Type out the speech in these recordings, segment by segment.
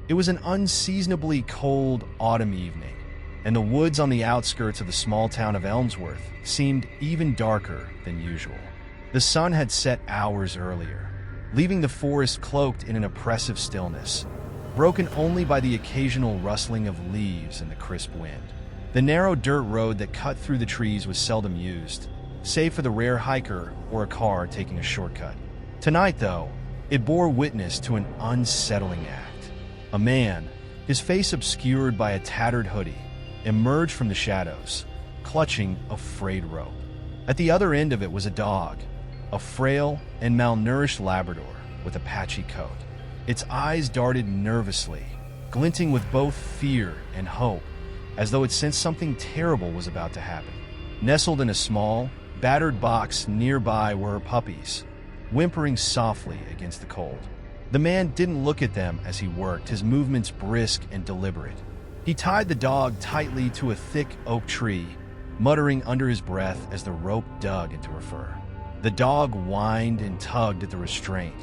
It was an unseasonably cold autumn evening, and the woods on the outskirts of the small town of Elmsworth seemed even darker than usual. The sun had set hours earlier, leaving the forest cloaked in an oppressive stillness, broken only by the occasional rustling of leaves in the crisp wind. The narrow dirt road that cut through the trees was seldom used, save for the rare hiker or a car taking a shortcut. Tonight, though, it bore witness to an unsettling act. A man, his face obscured by a tattered hoodie, emerged from the shadows, clutching a frayed rope. At the other end of it was a dog, a frail and malnourished Labrador with a patchy coat. Its eyes darted nervously, glinting with both fear and hope, as though it sensed something terrible was about to happen. Nestled in a small, battered box nearby were her puppies, whimpering softly against the cold. The man didn't look at them as he worked, his movements brisk and deliberate. He tied the dog tightly to a thick oak tree, muttering under his breath as the rope dug into her fur. The dog whined and tugged at the restraint,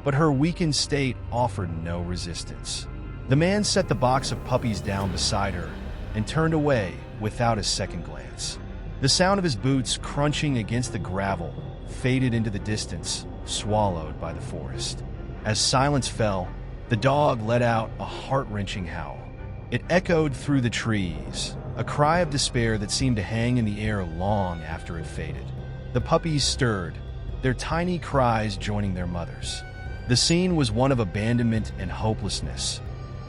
but her weakened state offered no resistance. The man set the box of puppies down beside her and turned away without a second glance. The sound of his boots crunching against the gravel faded into the distance, swallowed by the forest. As silence fell, the dog let out a heart-wrenching howl. It echoed through the trees, a cry of despair that seemed to hang in the air long after it faded. The puppies stirred, their tiny cries joining their mothers. The scene was one of abandonment and hopelessness,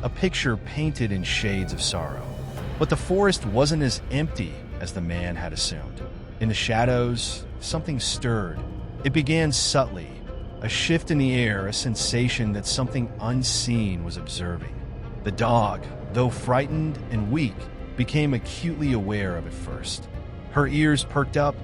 a picture painted in shades of sorrow. But the forest wasn't as empty as the man had assumed. In the shadows, something stirred. It began subtly, a shift in the air, a sensation that something unseen was observing. The dog, though frightened and weak, became acutely aware of it first. Her ears perked up,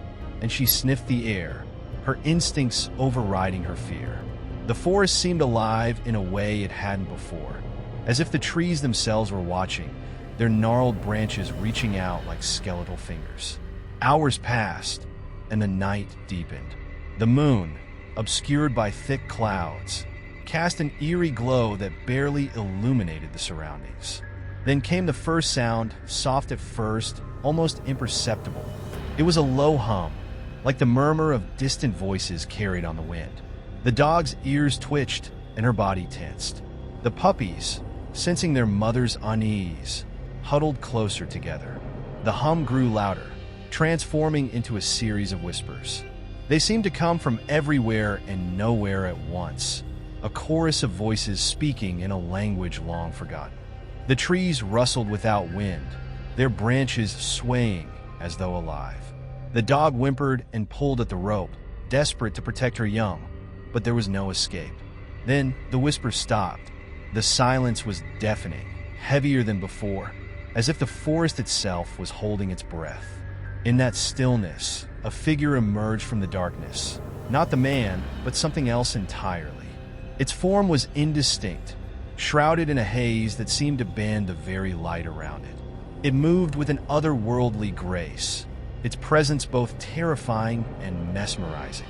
and she sniffed the air, her instincts overriding her fear. The forest seemed alive in a way it hadn't before, as if the trees themselves were watching, their gnarled branches reaching out like skeletal fingers. Hours passed, and the night deepened. The moon, obscured by thick clouds, cast an eerie glow that barely illuminated the surroundings. Then came the first sound, soft at first, almost imperceptible. It was a low hum, like the murmur of distant voices carried on the wind. The dog's ears twitched and her body tensed. The puppies, sensing their mother's unease, huddled closer together. The hum grew louder, transforming into a series of whispers. They seemed to come from everywhere and nowhere at once, a chorus of voices speaking in a language long forgotten. The trees rustled without wind, their branches swaying as though alive. The dog whimpered and pulled at the rope, desperate to protect her young, but there was no escape. Then the whispers stopped. The silence was deafening, heavier than before, as if the forest itself was holding its breath. In that stillness, a figure emerged from the darkness. Not the man, but something else entirely. Its form was indistinct, shrouded in a haze that seemed to bend the very light around it. It moved with an otherworldly grace, its presence both terrifying and mesmerizing.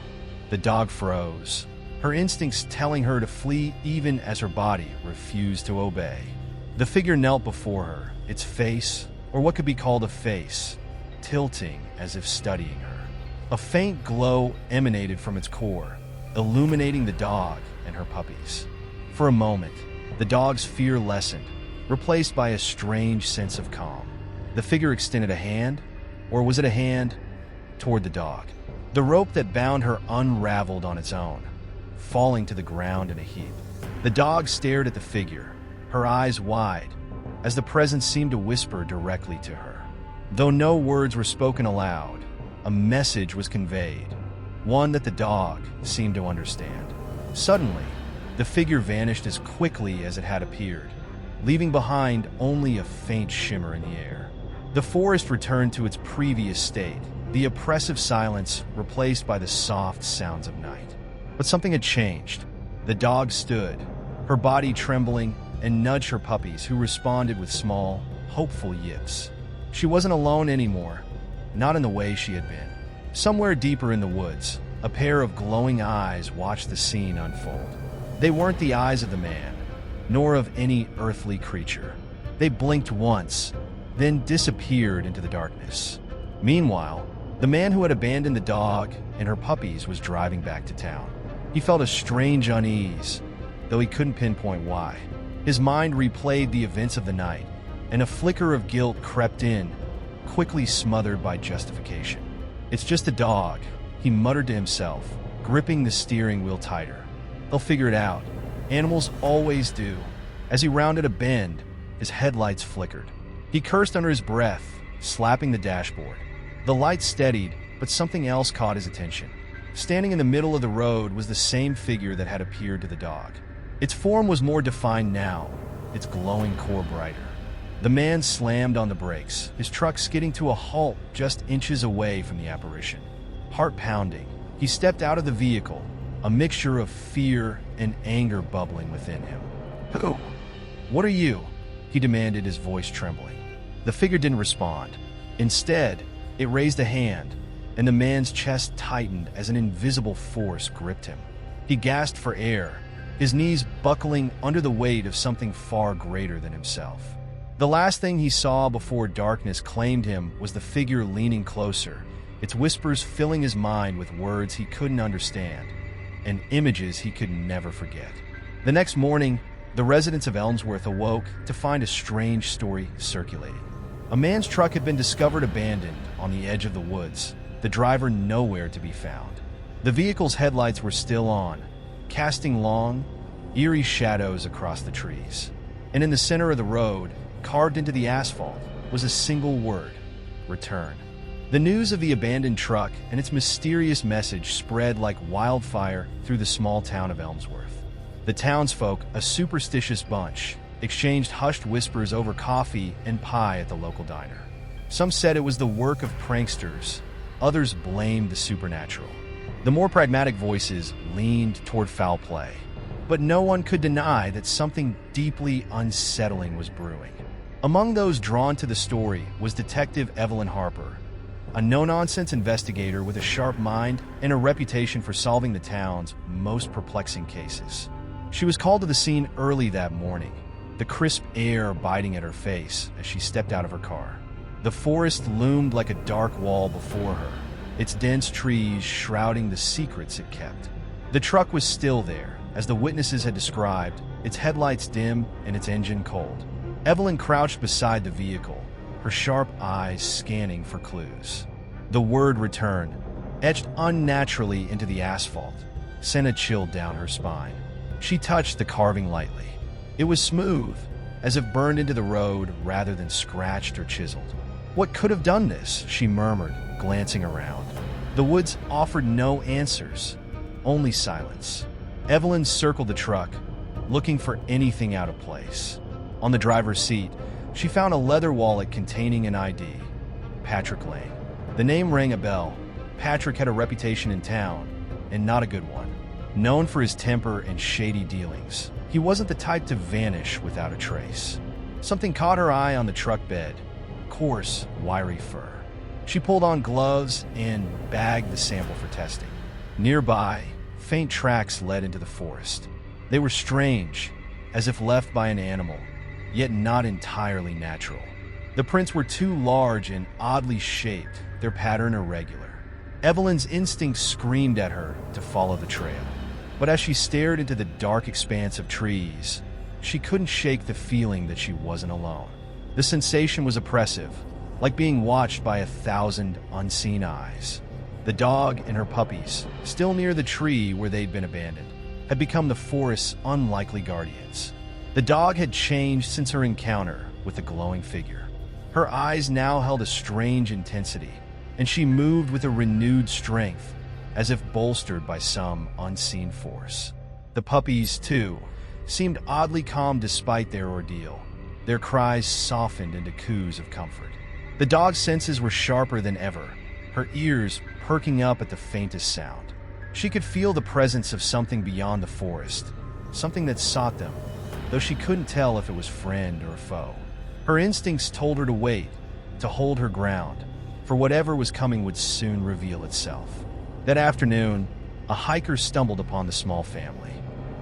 The dog froze, her instincts telling her to flee even as her body refused to obey. The figure knelt before her, its face, or what could be called a face, tilting as if studying her. A faint glow emanated from its core, illuminating the dog and her puppies. For a moment, the dog's fear lessened, replaced by a strange sense of calm. The figure extended a hand, or was it a hand, toward the dog. The rope that bound her unraveled on its own, falling to the ground in a heap. The dog stared at the figure, her eyes wide, as the presence seemed to whisper directly to her. Though no words were spoken aloud, a message was conveyed, one that the dog seemed to understand. Suddenly, the figure vanished as quickly as it had appeared, leaving behind only a faint shimmer in the air. The forest returned to its previous state, the oppressive silence replaced by the soft sounds of night. But something had changed. The dog stood, her body trembling, and nudged her puppies, who responded with small, hopeful yips. She wasn't alone anymore, not in the way she had been. Somewhere deeper in the woods, a pair of glowing eyes watched the scene unfold. They weren't the eyes of the man, nor of any earthly creature. They blinked once, then disappeared into the darkness. Meanwhile, the man who had abandoned the dog and her puppies was driving back to town. He felt a strange unease, though he couldn't pinpoint why. His mind replayed the events of the night, and a flicker of guilt crept in, quickly smothered by justification. "It's just a dog," he muttered to himself, gripping the steering wheel tighter. "They'll figure it out. Animals always do." As he rounded a bend, his headlights flickered. He cursed under his breath, slapping the dashboard. The lights steadied, but something else caught his attention. Standing in the middle of the road was the same figure that had appeared to the dog. Its form was more defined now, its glowing core brighter. The man slammed on the brakes, his truck skidding to a halt just inches away from the apparition. Heart pounding, he stepped out of the vehicle, a mixture of fear and anger bubbling within him. "Who? What are you?" he demanded, his voice trembling. The figure didn't respond. Instead, it raised a hand, and the man's chest tightened as an invisible force gripped him. He gasped for air, his knees buckling under the weight of something far greater than himself. The last thing he saw before darkness claimed him was the figure leaning closer, its whispers filling his mind with words he couldn't understand and images he could never forget. The next morning, the residents of Elmsworth awoke to find a strange story circulating. A man's truck had been discovered abandoned on the edge of the woods, the driver nowhere to be found. The vehicle's headlights were still on, casting long, eerie shadows across the trees. And in the center of the road, carved into the asphalt, was a single word: return. The news of the abandoned truck and its mysterious message spread like wildfire through the small town of Elmsworth. The townsfolk, a superstitious bunch, exchanged hushed whispers over coffee and pie at the local diner. Some said it was the work of pranksters, others blamed the supernatural. The more pragmatic voices leaned toward foul play, but no one could deny that something deeply unsettling was brewing. Among those drawn to the story was Detective Evelyn Harper, a no-nonsense investigator with a sharp mind and a reputation for solving the town's most perplexing cases. She was called to the scene early that morning, the crisp air biting at her face as she stepped out of her car. The forest loomed like a dark wall before her, its dense trees shrouding the secrets it kept. The truck was still there, as the witnesses had described, its headlights dim and its engine cold. Evelyn crouched beside the vehicle, her sharp eyes scanning for clues. The word return, etched unnaturally into the asphalt, sent a chill down her spine. She touched the carving lightly. It was smooth, as if burned into the road rather than scratched or chiseled. "What could have done this?" she murmured, glancing around. The woods offered no answers, only silence. Evelyn circled the truck, looking for anything out of place. On the driver's seat, she found a leather wallet containing an ID. Patrick Lane. The name rang a bell. Patrick had a reputation in town, and not a good one. Known for his temper and shady dealings, he wasn't the type to vanish without a trace. Something caught her eye on the truck bed. Coarse, wiry fur. She pulled on gloves and bagged the sample for testing. Nearby, faint tracks led into the forest. They were strange, as if left by an animal, yet not entirely natural. The prints were too large and oddly shaped, their pattern irregular. Evelyn's instincts screamed at her to follow the trail. But as she stared into the dark expanse of trees, she couldn't shake the feeling that she wasn't alone. The sensation was oppressive, like being watched by 1,000 unseen eyes. The dog and her puppies, still near the tree where they'd been abandoned, had become the forest's unlikely guardians. The dog had changed since her encounter with the glowing figure. Her eyes now held a strange intensity, and she moved with a renewed strength, as if bolstered by some unseen force. The puppies, too, seemed oddly calm despite their ordeal. Their cries softened into coos of comfort. The dog's senses were sharper than ever, her ears perking up at the faintest sound. She could feel the presence of something beyond the forest, something that sought them, though she couldn't tell if it was friend or foe. Her instincts told her to wait, to hold her ground, for whatever was coming would soon reveal itself. That afternoon, a hiker stumbled upon the small family.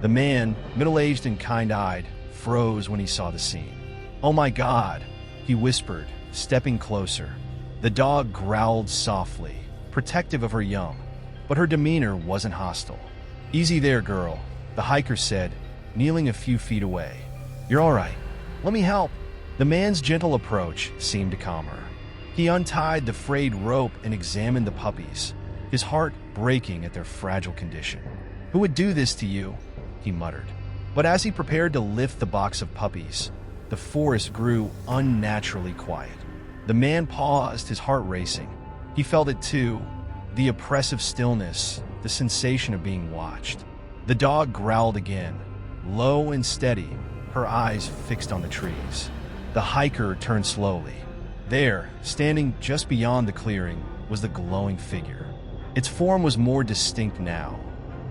The man, middle-aged and kind-eyed, froze when he saw the scene. "Oh my God," he whispered, stepping closer. The dog growled softly, protective of her young, but her demeanor wasn't hostile. "Easy there, girl," the hiker said, kneeling a few feet away. "You're all right. Let me help." The man's gentle approach seemed to calm her. He untied the frayed rope and examined the puppies, his heart breaking at their fragile condition. "Who would do this to you?" he muttered. But as he prepared to lift the box of puppies, the forest grew unnaturally quiet. The man paused, his heart racing. He felt it too, the oppressive stillness, the sensation of being watched. The dog growled again, low and steady, her eyes fixed on the trees. The hiker turned slowly. There, standing just beyond the clearing, was the glowing figure. Its form was more distinct now,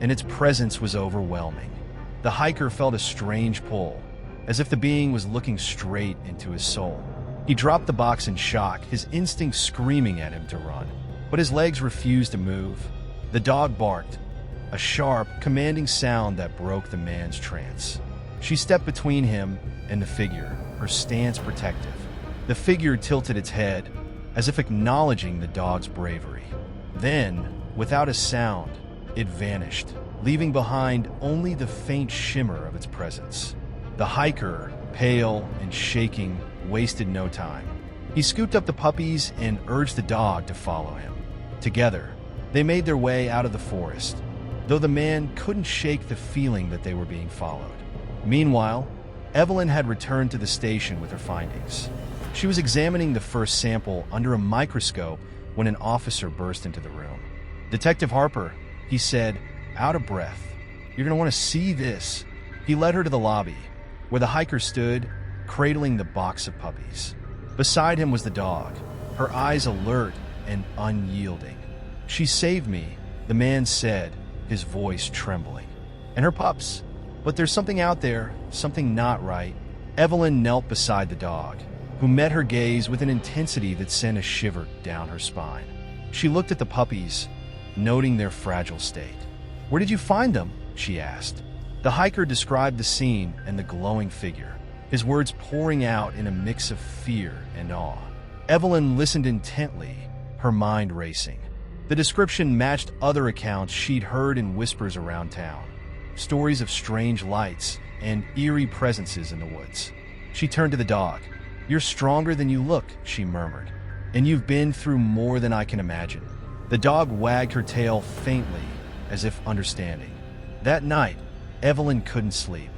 and its presence was overwhelming. The hiker felt a strange pull, as if the being was looking straight into his soul. He dropped the box in shock, his instincts screaming at him to run, but his legs refused to move. The dog barked, a sharp, commanding sound that broke the man's trance. She stepped between him and the figure, her stance protective. The figure tilted its head, as if acknowledging the dog's bravery. Then, without a sound, it vanished, leaving behind only the faint shimmer of its presence. The hiker, pale and shaking, wasted no time. He scooped up the puppies and urged the dog to follow him. Together, they made their way out of the forest, though the man couldn't shake the feeling that they were being followed. Meanwhile, Evelyn had returned to the station with her findings. She was examining the first sample under a microscope when an officer burst into the room. "Detective Harper," he said, out of breath. "You're going to want to see this." He led her to the lobby, where the hiker stood, cradling the box of puppies. Beside him was the dog, her eyes alert and unyielding. "She saved me," the man said, his voice trembling. "And her pups. But there's something out there, something not right." Evelyn knelt beside the dog, who met her gaze with an intensity that sent a shiver down her spine. She looked at the puppies, noting their fragile state. "Where did you find them?" she asked. The hiker described the scene and the glowing figure, his words pouring out in a mix of fear and awe. Evelyn listened intently, her mind racing. The description matched other accounts she'd heard in whispers around town, stories of strange lights and eerie presences in the woods. She turned to the dog. "You're stronger than you look," she murmured, "and you've been through more than I can imagine." The dog wagged her tail faintly, as if understanding. That night, Evelyn couldn't sleep.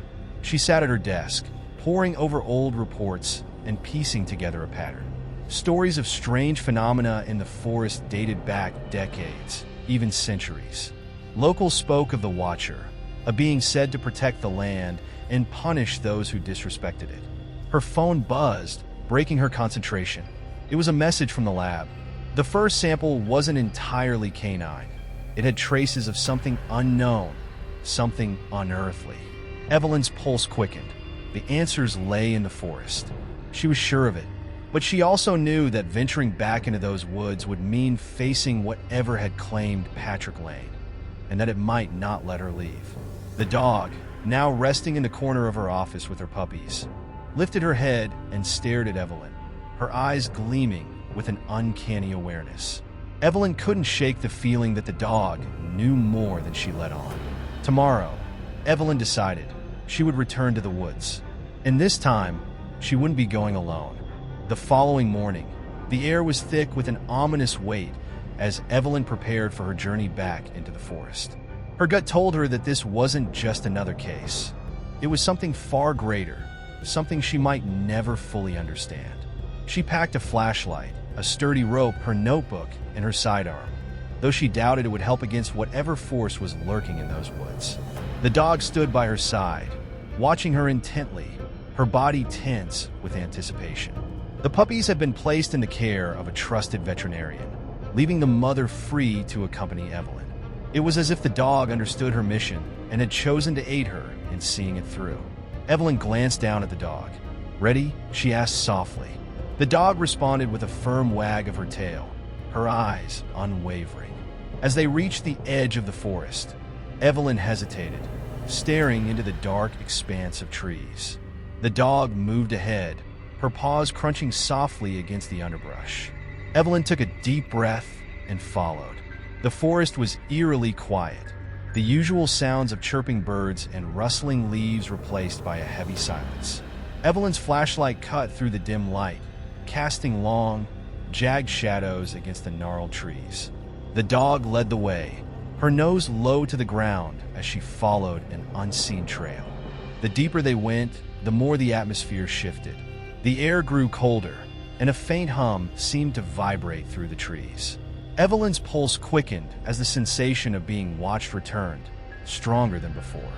She sat at her desk, poring over old reports and piecing together a pattern. Stories of strange phenomena in the forest dated back decades, even centuries. Locals spoke of the Watcher, a being said to protect the land and punish those who disrespected it. Her phone buzzed, breaking her concentration. It was a message from the lab. The first sample wasn't entirely canine. It had traces of something unknown, something unearthly. Evelyn's pulse quickened. The answers lay in the forest. She was sure of it, but she also knew that venturing back into those woods would mean facing whatever had claimed Patrick Lane, and that it might not let her leave. The dog, now resting in the corner of her office with her puppies, lifted her head and stared at Evelyn, her eyes gleaming with an uncanny awareness. Evelyn couldn't shake the feeling that the dog knew more than she let on. Tomorrow, Evelyn decided, she would return to the woods. And this time, she wouldn't be going alone. The following morning, the air was thick with an ominous weight as Evelyn prepared for her journey back into the forest. Her gut told her that this wasn't just another case. It was something far greater, something she might never fully understand. She packed a flashlight, a sturdy rope, her notebook, and her sidearm, though she doubted it would help against whatever force was lurking in those woods. The dog stood by her side, watching her intently, her body tense with anticipation. The puppies had been placed in the care of a trusted veterinarian, leaving the mother free to accompany Evelyn. It was as if the dog understood her mission and had chosen to aid her in seeing it through. Evelyn glanced down at the dog. "Ready?" she asked softly. The dog responded with a firm wag of her tail, her eyes unwavering. As they reached the edge of the forest, Evelyn hesitated, staring into the dark expanse of trees. The dog moved ahead, her paws crunching softly against the underbrush. Evelyn took a deep breath and followed. The forest was eerily quiet, the usual sounds of chirping birds and rustling leaves replaced by a heavy silence. Evelyn's flashlight cut through the dim light, casting long, jagged shadows against the gnarled trees. The dog led the way, her nose low to the ground as she followed an unseen trail. The deeper they went, the more the atmosphere shifted. The air grew colder, and a faint hum seemed to vibrate through the trees. Evelyn's pulse quickened as the sensation of being watched returned, stronger than before.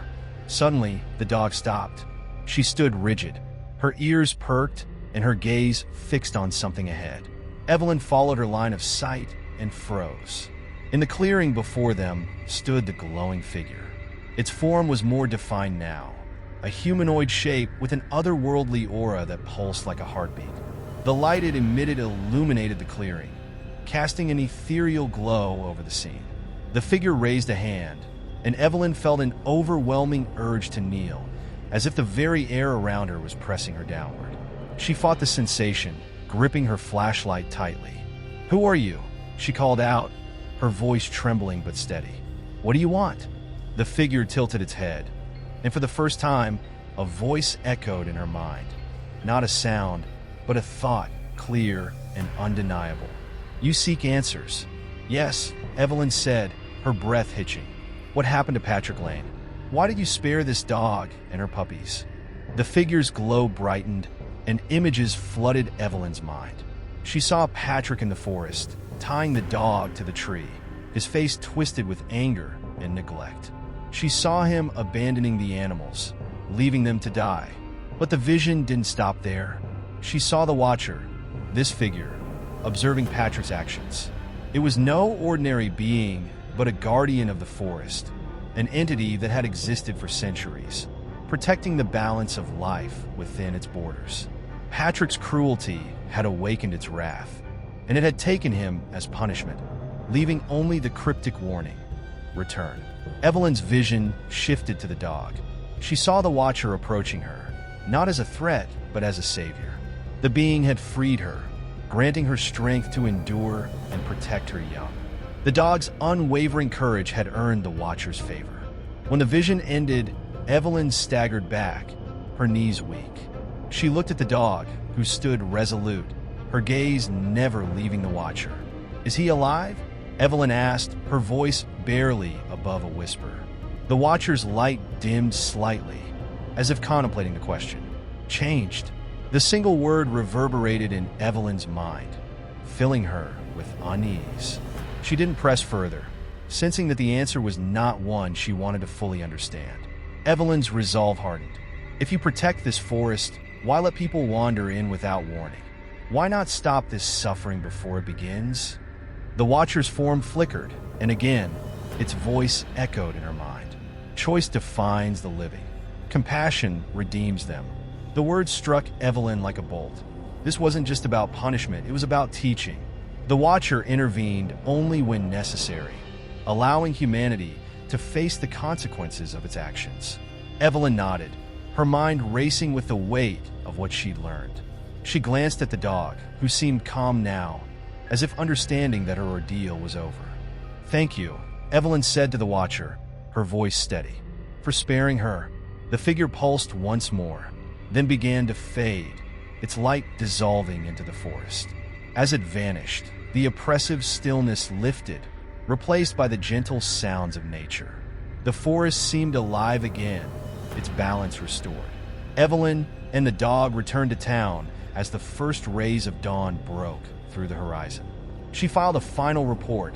Suddenly, the dog stopped. She stood rigid, her ears perked and her gaze fixed on something ahead. Evelyn followed her line of sight and froze. In the clearing before them stood the glowing figure. Its form was more defined now, a humanoid shape with an otherworldly aura that pulsed like a heartbeat. The light it emitted illuminated the clearing, casting an ethereal glow over the scene. The figure raised a hand, and Evelyn felt an overwhelming urge to kneel, as if the very air around her was pressing her downward. She fought the sensation, gripping her flashlight tightly. "Who are you?" she called out, her voice trembling but steady. "What do you want?" The figure tilted its head, and for the first time, a voice echoed in her mind. Not a sound, but a thought, clear and undeniable. "You seek answers." "Yes," Evelyn said, her breath hitching. "What happened to Patrick Lane? Why did you spare this dog and her puppies?" The figure's glow brightened, and images flooded Evelyn's mind. She saw Patrick in the forest, tying the dog to the tree, his face twisted with anger and neglect. She saw him abandoning the animals, leaving them to die. But the vision didn't stop there. She saw the Watcher, this figure, observing Patrick's actions. It was no ordinary being, but a guardian of the forest, an entity that had existed for centuries, protecting the balance of life within its borders. Patrick's cruelty had awakened its wrath, and it had taken him as punishment, leaving only the cryptic warning, "Return." Evelyn's vision shifted to the dog. She saw the Watcher approaching her, not as a threat, but as a savior. The being had freed her, granting her strength to endure and protect her young. The dog's unwavering courage had earned the Watcher's favor. When the vision ended, Evelyn staggered back, her knees weak. She looked at the dog, who stood resolute, her gaze never leaving the Watcher. "Is he alive?" Evelyn asked, her voice barely above a whisper. The Watcher's light dimmed slightly, as if contemplating the question. "Changed." The single word reverberated in Evelyn's mind, filling her with unease. She didn't press further, sensing that the answer was not one she wanted to fully understand. Evelyn's resolve hardened. If you protect this forest, why let people wander in without warning? Why not stop this suffering before it begins? The Watcher's form flickered, and again, its voice echoed in her mind. Choice defines the living. Compassion redeems them. The words struck Evelyn like a bolt. This wasn't just about punishment, it was about teaching. The Watcher intervened only when necessary, allowing humanity to face the consequences of its actions. Evelyn nodded, her mind racing with the weight of what she'd learned. She glanced at the dog, who seemed calm now, as if understanding that her ordeal was over. "Thank you," Evelyn said to the Watcher, her voice steady. "For sparing her." The figure pulsed once more, then began to fade, its light dissolving into the forest. As it vanished, the oppressive stillness lifted, replaced by the gentle sounds of nature. The forest seemed alive again, its balance restored. Evelyn and the dog returned to town as the first rays of dawn broke through the horizon. She filed a final report,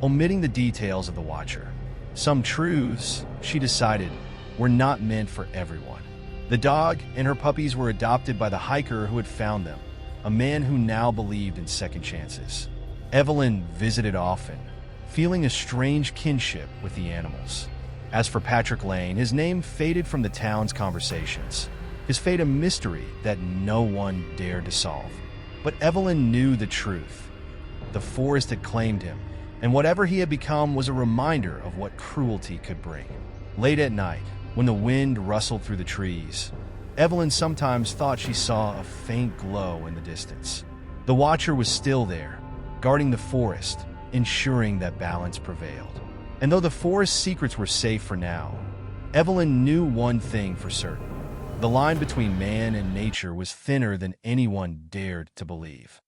omitting the details of the Watcher. Some truths, she decided, were not meant for everyone. The dog and her puppies were adopted by the hiker who had found them, a man who now believed in second chances. Evelyn visited often, feeling a strange kinship with the animals. As for Patrick Lane, his name faded from the town's conversations, his fate a mystery that no one dared to solve. But Evelyn knew the truth. The forest had claimed him, and whatever he had become was a reminder of what cruelty could bring. Late at night, when the wind rustled through the trees, Evelyn sometimes thought she saw a faint glow in the distance. The Watcher was still there, guarding the forest, ensuring that balance prevailed. And though the forest's secrets were safe for now, Evelyn knew one thing for certain. The line between man and nature was thinner than anyone dared to believe.